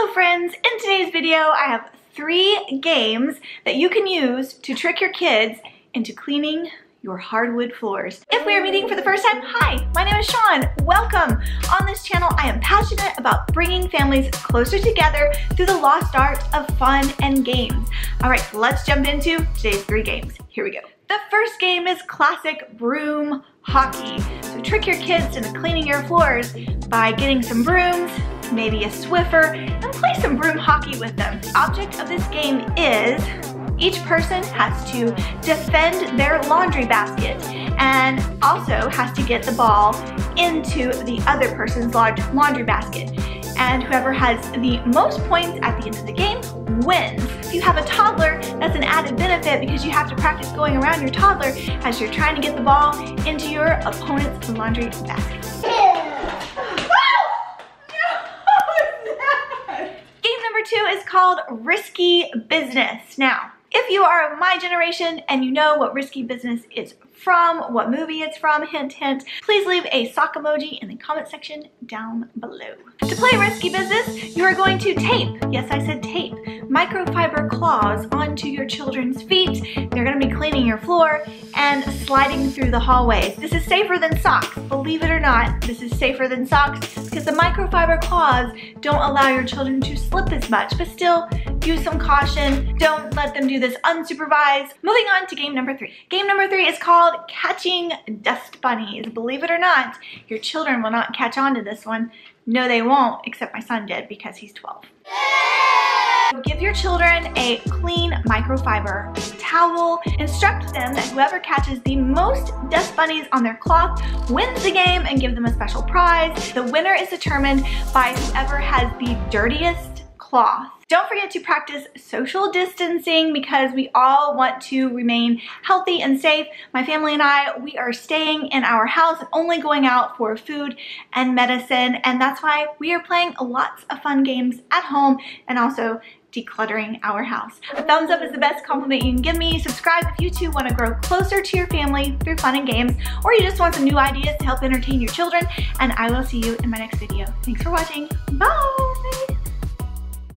Hello friends, in today's video I have 3 games that you can use to trick your kids into cleaning your hardwood floors. If we are meeting for the first time, hi, my name is Shawn. Welcome. On this channel, I am passionate about bringing families closer together through the lost art of fun and games. All right, let's jump into today's 3 games. Here we go. The first game is classic broom hockey. So trick your kids into cleaning your floors by getting some brooms, maybe a Swiffer, and play some broom hockey with them. The object of this game is each person has to defend their laundry basket and also has to get the ball into the other person's laundry basket. And whoever has the most points at the end of the game wins. If you have a toddler, that's an added benefit because you have to practice going around your toddler as you're trying to get the ball into your opponent's laundry basket. Game number 2 is called Risky Business. Now, if you are of my generation and you know what Risky Business is from, what movie it's from, hint, hint, please leave a sock emoji in the comment section down below. To play Risky Business, you are going to tape, yes I said tape, microfiber claws onto your children's feet. They're going to be cleaning your floor and sliding through the hallways. This is safer than socks. Believe it or not, this is safer than socks because the microfiber claws don't allow your children to slip as much, but still use some caution. Don't let them do this unsupervised. Moving on to game number 3. Game number 3 is called Catching Dust Bunnies. Believe it or not, your children will not catch on to this one. No, they won't, except my son did because he's 12. Give your children a clean microfiber towel. Instruct them that whoever catches the most dust bunnies on their cloth wins the game and give them a special prize. The winner is determined by whoever has the dirtiest cloth. Don't forget to practice social distancing because we all want to remain healthy and safe. My family and I, we are staying in our house and only going out for food and medicine, and that's why we are playing lots of fun games at home and also decluttering our house. A thumbs up is the best compliment you can give me. Subscribe if you too want to grow closer to your family through fun and games, or you just want some new ideas to help entertain your children, and I will see you in my next video. Thanks for watching. Bye!